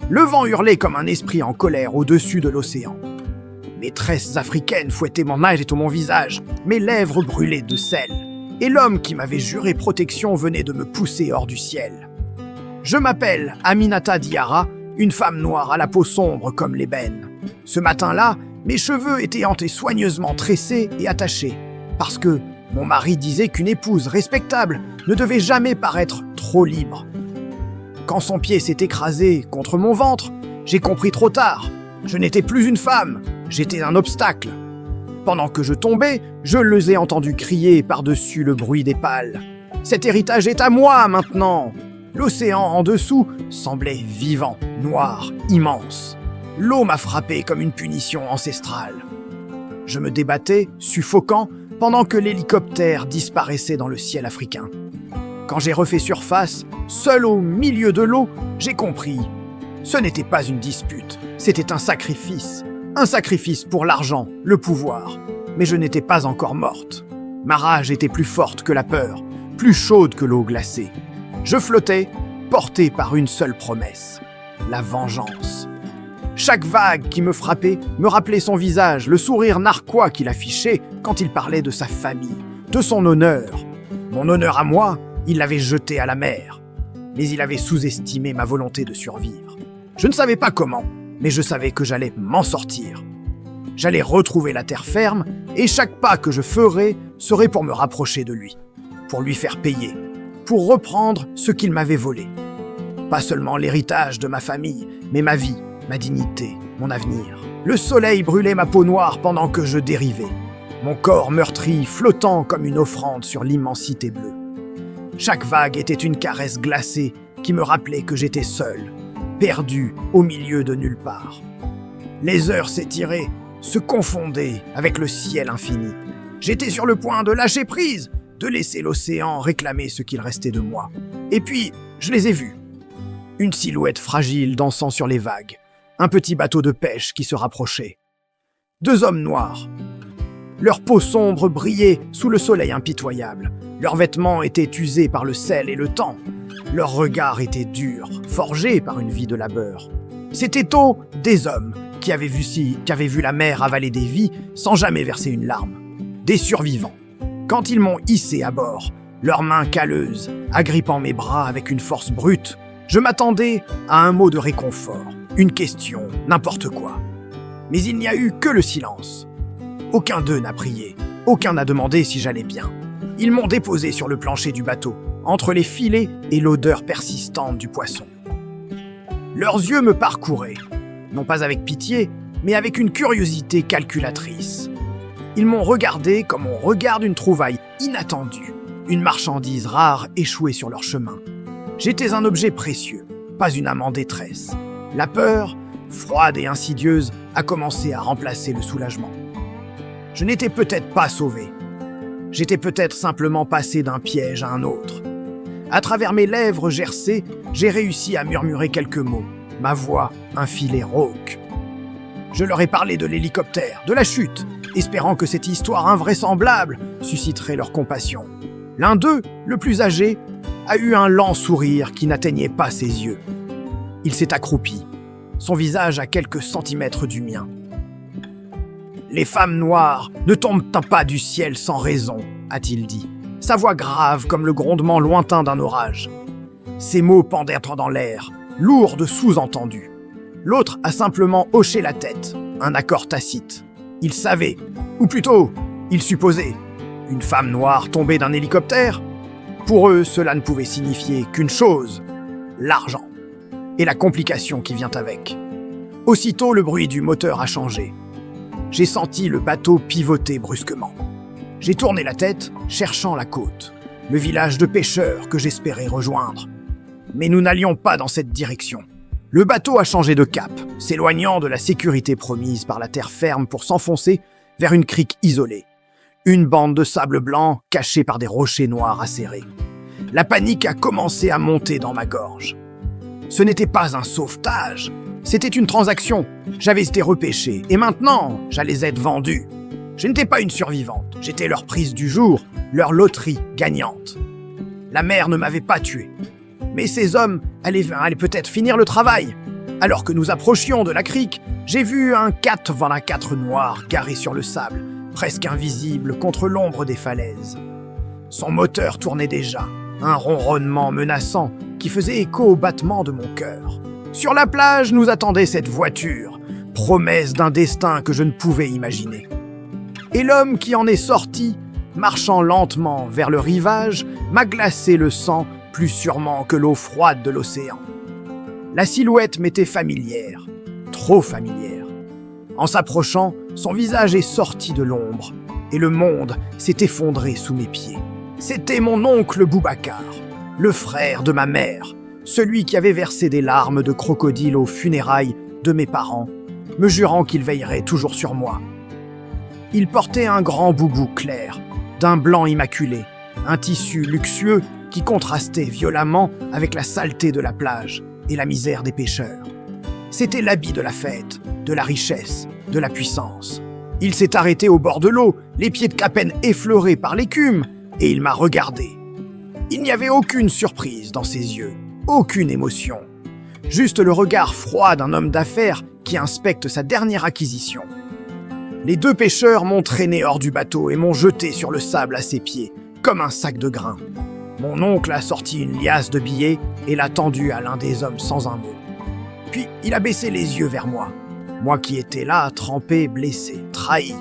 Le vent hurlait comme un esprit en colère au-dessus de l'océan. Mes tresses africaines fouettaient mon âge et mon visage, mes lèvres brûlaient de sel. Et l'homme qui m'avait juré protection venait de me pousser hors du ciel. Je m'appelle Aminata Diarra, une femme noire à la peau sombre comme l'ébène. Ce matin-là, mes cheveux étaient soigneusement tressés et attachés, parce que mon mari disait qu'une épouse respectable ne devait jamais paraître trop libre. Quand son pied s'est écrasé contre mon ventre, j'ai compris trop tard. Je n'étais plus une femme, j'étais un obstacle. Pendant que je tombais, je les ai entendus crier par-dessus le bruit des pales. Cet héritage est à moi maintenant. L'océan en dessous semblait vivant, noir, immense. L'eau m'a frappé comme une punition ancestrale. Je me débattais, suffocant, pendant que l'hélicoptère disparaissait dans le ciel africain. Quand j'ai refait surface, seul au milieu de l'eau, j'ai compris. Ce n'était pas une dispute, c'était un sacrifice. Un sacrifice pour l'argent, le pouvoir. Mais je n'étais pas encore morte. Ma rage était plus forte que la peur, plus chaude que l'eau glacée. Je flottais, porté par une seule promesse, la vengeance. Chaque vague qui me frappait me rappelait son visage, le sourire narquois qu'il affichait quand il parlait de sa famille, de son honneur. Mon honneur à moi, il l'avait jeté à la mer. Mais il avait sous-estimé ma volonté de survivre. Je ne savais pas comment, mais je savais que j'allais m'en sortir. J'allais retrouver la terre ferme, et chaque pas que je ferais serait pour me rapprocher de lui, pour lui faire payer, pour reprendre ce qu'il m'avait volé. Pas seulement l'héritage de ma famille, mais ma vie, ma dignité, mon avenir. Le soleil brûlait ma peau noire pendant que je dérivais, mon corps meurtri flottant comme une offrande sur l'immensité bleue. Chaque vague était une caresse glacée qui me rappelait que j'étais seul, perdu au milieu de nulle part. Les heures s'étiraient, se confondaient avec le ciel infini. J'étais sur le point de lâcher prise, de laisser l'océan réclamer ce qu'il restait de moi. Et puis, je les ai vus. Une silhouette fragile dansant sur les vagues, un petit bateau de pêche qui se rapprochait. Deux hommes noirs. Leur peau sombre brillait sous le soleil impitoyable. Leurs vêtements étaient usés par le sel et le temps. Leur regard était dur, forgé par une vie de labeur. C'étaient des hommes qui avaient vu la mer avaler des vies sans jamais verser une larme. Des survivants. Quand ils m'ont hissé à bord, leurs mains calleuses, agrippant mes bras avec une force brute, je m'attendais à un mot de réconfort, une question, n'importe quoi. Mais il n'y a eu que le silence. Aucun d'eux n'a prié, aucun n'a demandé si j'allais bien. Ils m'ont déposé sur le plancher du bateau, entre les filets et l'odeur persistante du poisson. Leurs yeux me parcouraient, non pas avec pitié, mais avec une curiosité calculatrice. Ils m'ont regardé comme on regarde une trouvaille inattendue, une marchandise rare échouée sur leur chemin. J'étais un objet précieux, pas une âme en détresse. La peur, froide et insidieuse, a commencé à remplacer le soulagement. Je n'étais peut-être pas sauvé. J'étais peut-être simplement passé d'un piège à un autre. À travers mes lèvres gercées, j'ai réussi à murmurer quelques mots, ma voix un filet rauque. Je leur ai parlé de l'hélicoptère, de la chute, espérant que cette histoire invraisemblable susciterait leur compassion. L'un d'eux, le plus âgé, a eu un lent sourire qui n'atteignait pas ses yeux. Il s'est accroupi, son visage à quelques centimètres du mien. « Les femmes noires ne tombent pas du ciel sans raison », a-t-il dit, sa voix grave comme le grondement lointain d'un orage. Ces mots pendaient dans l'air, lourds de sous-entendus. L'autre a simplement hoché la tête, un accord tacite. Il savait, ou plutôt, il supposait, une femme noire tombée d'un hélicoptère. Pour eux, cela ne pouvait signifier qu'une chose, l'argent, et la complication qui vient avec. Aussitôt, le bruit du moteur a changé. J'ai senti le bateau pivoter brusquement. J'ai tourné la tête, cherchant la côte, le village de pêcheurs que j'espérais rejoindre. Mais nous n'allions pas dans cette direction. Le bateau a changé de cap, s'éloignant de la sécurité promise par la terre ferme pour s'enfoncer vers une crique isolée. Une bande de sable blanc cachée par des rochers noirs acérés. La panique a commencé à monter dans ma gorge. Ce n'était pas un sauvetage, c'était une transaction. J'avais été repêché et maintenant, j'allais être vendu. Je n'étais pas une survivante, j'étais leur prise du jour, leur loterie gagnante. La mer ne m'avait pas tué. Mais ces hommes allaient peut-être finir le travail. Alors que nous approchions de la crique, j'ai vu un 4x4 noir garé sur le sable, presque invisible contre l'ombre des falaises. Son moteur tournait déjà, un ronronnement menaçant qui faisait écho au battement de mon cœur. Sur la plage nous attendait cette voiture, promesse d'un destin que je ne pouvais imaginer. Et l'homme qui en est sorti, marchant lentement vers le rivage, m'a glacé le sang plus sûrement que l'eau froide de l'océan. La silhouette m'était familière, trop familière. En s'approchant, son visage est sorti de l'ombre, et le monde s'est effondré sous mes pieds. C'était mon oncle Boubacar, le frère de ma mère, celui qui avait versé des larmes de crocodile aux funérailles de mes parents, me jurant qu'il veillerait toujours sur moi. Il portait un grand boubou clair, d'un blanc immaculé, un tissu luxueux qui contrastait violemment avec la saleté de la plage et la misère des pêcheurs. C'était l'habit de la fête, de la richesse, de la puissance. Il s'est arrêté au bord de l'eau, les pieds à peine effleurés par l'écume, et il m'a regardé. Il n'y avait aucune surprise dans ses yeux, aucune émotion. Juste le regard froid d'un homme d'affaires qui inspecte sa dernière acquisition. Les deux pêcheurs m'ont traîné hors du bateau et m'ont jeté sur le sable à ses pieds, comme un sac de grains. Mon oncle a sorti une liasse de billets et l'a tendue à l'un des hommes sans un mot. Puis il a baissé les yeux vers moi, moi qui étais là, trempé, blessé, trahi.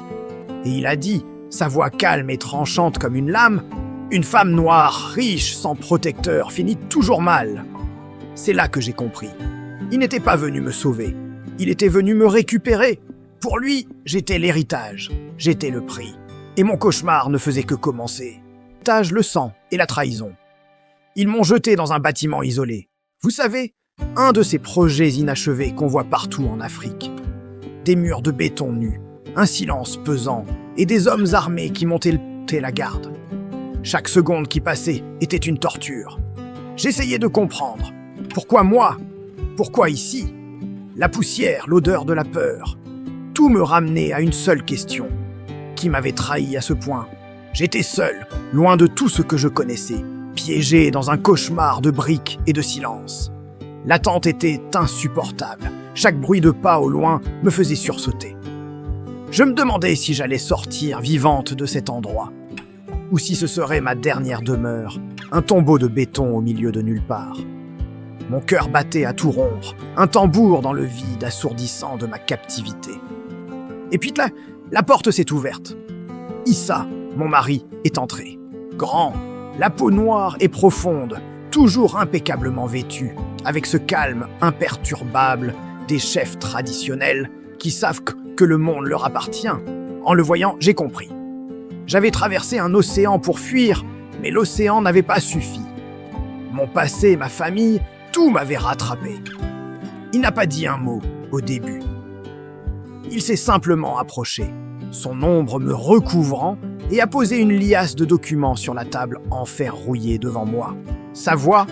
Et il a dit, sa voix calme et tranchante comme une lame, « Une femme noire, riche, sans protecteur, finit toujours mal. » C'est là que j'ai compris. Il n'était pas venu me sauver. Il était venu me récupérer. Pour lui, j'étais l'héritage. J'étais le prix. Et mon cauchemar ne faisait que commencer. L'héritage, le sang et la trahison. Ils m'ont jeté dans un bâtiment isolé. Vous savez, un de ces projets inachevés qu'on voit partout en Afrique. Des murs de béton nus, un silence pesant et des hommes armés qui montaient la garde. Chaque seconde qui passait était une torture. J'essayais de comprendre. Pourquoi moi? Pourquoi ici? La poussière, l'odeur de la peur. Tout me ramenait à une seule question. Qui m'avait trahi à ce point? J'étais seul, loin de tout ce que je connaissais, piégé dans un cauchemar de briques et de silence. L'attente était insupportable. Chaque bruit de pas au loin me faisait sursauter. Je me demandais si j'allais sortir vivante de cet endroit, ou si ce serait ma dernière demeure, un tombeau de béton au milieu de nulle part. Mon cœur battait à tout rompre, un tambour dans le vide assourdissant de ma captivité. Et puis là, la porte s'est ouverte. Issa, mon mari, est entré. Grand, la peau noire et profonde, toujours impeccablement vêtu, avec ce calme imperturbable des chefs traditionnels qui savent que le monde leur appartient. En le voyant, j'ai compris. J'avais traversé un océan pour fuir, mais l'océan n'avait pas suffi. Mon passé, ma famille, tout m'avait rattrapé. Il n'a pas dit un mot au début. Il s'est simplement approché, son ombre me recouvrant, et a posé une liasse de documents sur la table en fer rouillé devant moi. Sa voix,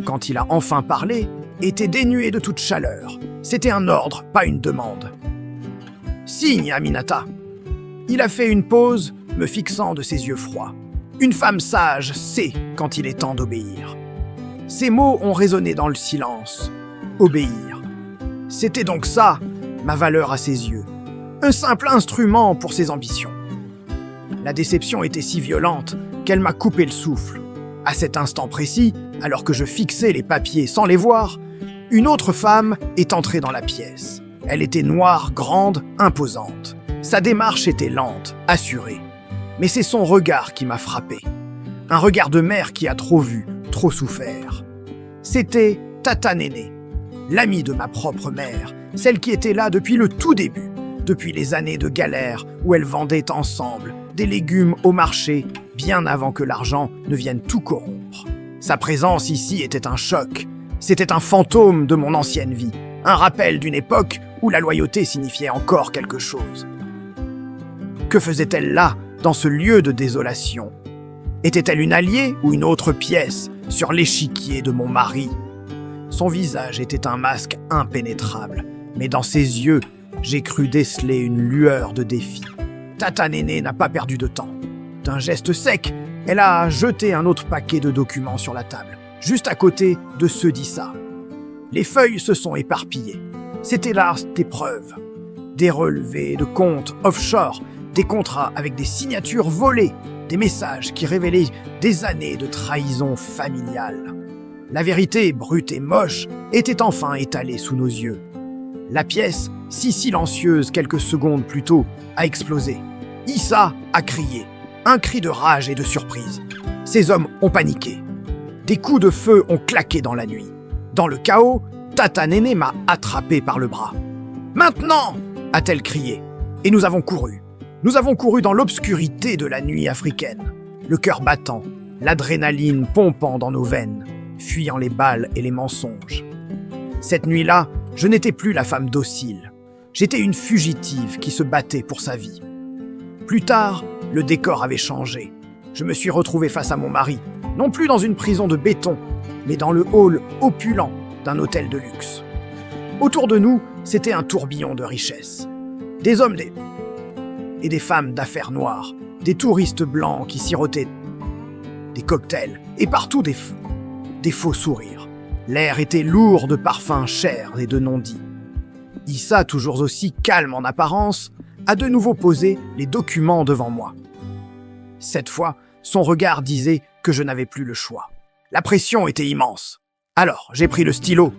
quand il a enfin parlé, était dénuée de toute chaleur. C'était un ordre, pas une demande. « Signe, Aminata !» Il a fait une pause, me fixant de ses yeux froids. Une femme sage sait quand il est temps d'obéir. Ces mots ont résonné dans le silence. Obéir. C'était donc ça, ma valeur à ses yeux. Un simple instrument pour ses ambitions. La déception était si violente qu'elle m'a coupé le souffle. À cet instant précis, alors que je fixais les papiers sans les voir, une autre femme est entrée dans la pièce. Elle était noire, grande, imposante. Sa démarche était lente, assurée. Mais c'est son regard qui m'a frappé. Un regard de mère qui a trop vu, trop souffert. C'était Tata Néné, l'amie de ma propre mère, celle qui était là depuis le tout début, depuis les années de galère où elles vendaient ensemble des légumes au marché, bien avant que l'argent ne vienne tout corrompre. Sa présence ici était un choc. C'était un fantôme de mon ancienne vie, un rappel d'une époque où la loyauté signifiait encore quelque chose. Que faisait-elle là, dans ce lieu de désolation? Était-elle une alliée ou une autre pièce sur l'échiquier de mon mari? Son visage était un masque impénétrable, mais dans ses yeux, j'ai cru déceler une lueur de défi. Tata Néné n'a pas perdu de temps. D'un geste sec, elle a jeté un autre paquet de documents sur la table, juste à côté de ceux d'Issa. Les feuilles se sont éparpillées. C'était là des preuves, des relevés de comptes offshore, des contrats avec des signatures volées, des messages qui révélaient des années de trahison familiale. La vérité, brute et moche, était enfin étalée sous nos yeux. La pièce, si silencieuse quelques secondes plus tôt, a explosé. Issa a crié, un cri de rage et de surprise. Ces hommes ont paniqué. Des coups de feu ont claqué dans la nuit. Dans le chaos, Tata Néné m'a attrapé par le bras. « Maintenant !» a-t-elle crié. Et nous avons couru. Nous avons couru dans l'obscurité de la nuit africaine, le cœur battant, l'adrénaline pompant dans nos veines, fuyant les balles et les mensonges. Cette nuit-là, je n'étais plus la femme docile. J'étais une fugitive qui se battait pour sa vie. Plus tard, le décor avait changé. Je me suis retrouvé face à mon mari, non plus dans une prison de béton, mais dans le hall opulent d'un hôtel de luxe. Autour de nous, c'était un tourbillon de richesse. Des hommes et des femmes d'affaires noires, des touristes blancs qui sirotaient des cocktails, et partout des faux sourires. L'air était lourd de parfums chers et de non-dits. Issa, toujours aussi calme en apparence, a de nouveau posé les documents devant moi. Cette fois, son regard disait que je n'avais plus le choix. La pression était immense. Alors, j'ai pris le stylo.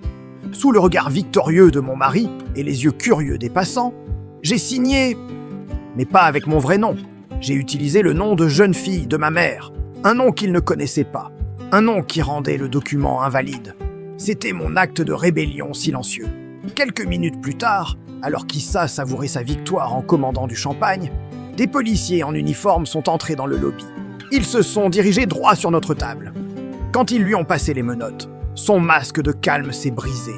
Sous le regard victorieux de mon mari et les yeux curieux des passants, j'ai signé, mais pas avec mon vrai nom. J'ai utilisé le nom de jeune fille de ma mère, un nom qu'il ne connaissait pas, un nom qui rendait le document invalide. C'était mon acte de rébellion silencieux. Quelques minutes plus tard, alors qu'Issa savourait sa victoire en commandant du champagne, des policiers en uniforme sont entrés dans le lobby. Ils se sont dirigés droit sur notre table. Quand ils lui ont passé les menottes, son masque de calme s'est brisé.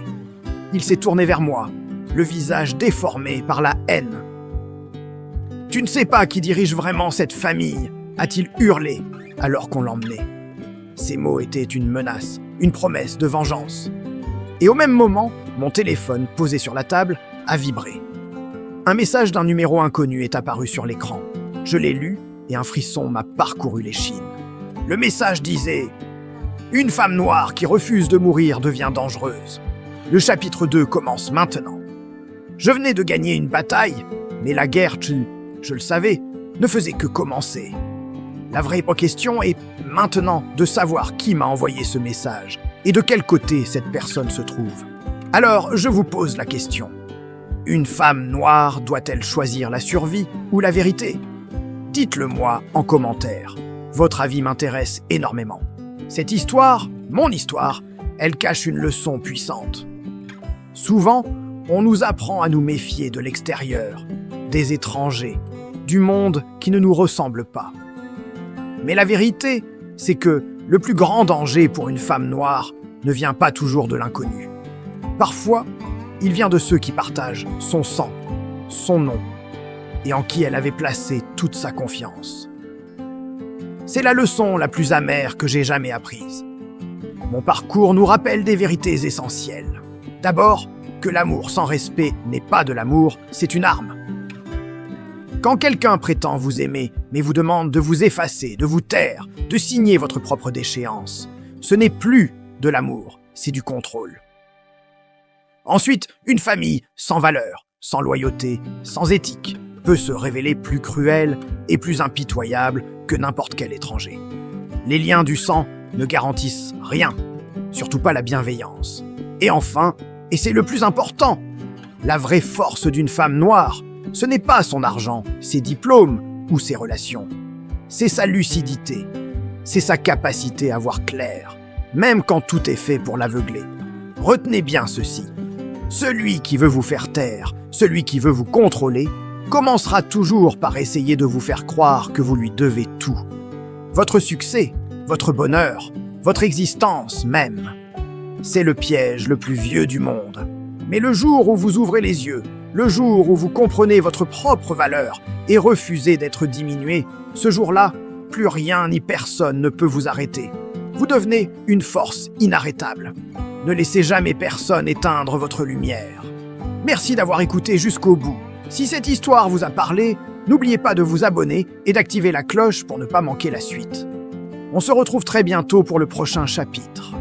Il s'est tourné vers moi, le visage déformé par la haine. « Tu ne sais pas qui dirige vraiment cette famille » a-t-il hurlé alors qu'on l'emmenait. Ces mots étaient une menace, une promesse de vengeance. Et au même moment, mon téléphone, posé sur la table, a vibré. Un message d'un numéro inconnu est apparu sur l'écran. Je l'ai lu et un frisson m'a parcouru l'échine. Le message disait « Une femme noire qui refuse de mourir devient dangereuse. Le chapitre 2 commence maintenant. » Je venais de gagner une bataille, mais la guerre, je le savais, ne faisait que commencer. La vraie question est maintenant de savoir qui m'a envoyé ce message et de quel côté cette personne se trouve. Alors, je vous pose la question. Une femme noire doit-elle choisir la survie ou la vérité? Dites-le moi en commentaire. Votre avis m'intéresse énormément. Cette histoire, mon histoire, elle cache une leçon puissante. Souvent, on nous apprend à nous méfier de l'extérieur, des étrangers, du monde qui ne nous ressemble pas. Mais la vérité, c'est que le plus grand danger pour une femme noire ne vient pas toujours de l'inconnu. Parfois, il vient de ceux qui partagent son sang, son nom, et en qui elle avait placé toute sa confiance. C'est la leçon la plus amère que j'ai jamais apprise. Mon parcours nous rappelle des vérités essentielles. D'abord, que l'amour sans respect n'est pas de l'amour, c'est une arme. Quand quelqu'un prétend vous aimer, mais vous demande de vous effacer, de vous taire, de signer votre propre déchéance, ce n'est plus de l'amour, c'est du contrôle. Ensuite, une famille sans valeur, sans loyauté, sans éthique, peut se révéler plus cruelle et plus impitoyable que n'importe quel étranger. Les liens du sang ne garantissent rien, surtout pas la bienveillance. Et enfin, et c'est le plus important, la vraie force d'une femme noire, ce n'est pas son argent, ses diplômes ou ses relations. C'est sa lucidité, c'est sa capacité à voir clair, même quand tout est fait pour l'aveugler. Retenez bien ceci. Celui qui veut vous faire taire, celui qui veut vous contrôler, commencera toujours par essayer de vous faire croire que vous lui devez tout. Votre succès, votre bonheur, votre existence même. C'est le piège le plus vieux du monde. Mais le jour où vous ouvrez les yeux, le jour où vous comprenez votre propre valeur et refusez d'être diminué, ce jour-là, plus rien ni personne ne peut vous arrêter. Vous devenez une force inarrêtable. Ne laissez jamais personne éteindre votre lumière. Merci d'avoir écouté jusqu'au bout. Si cette histoire vous a parlé, n'oubliez pas de vous abonner et d'activer la cloche pour ne pas manquer la suite. On se retrouve très bientôt pour le prochain chapitre.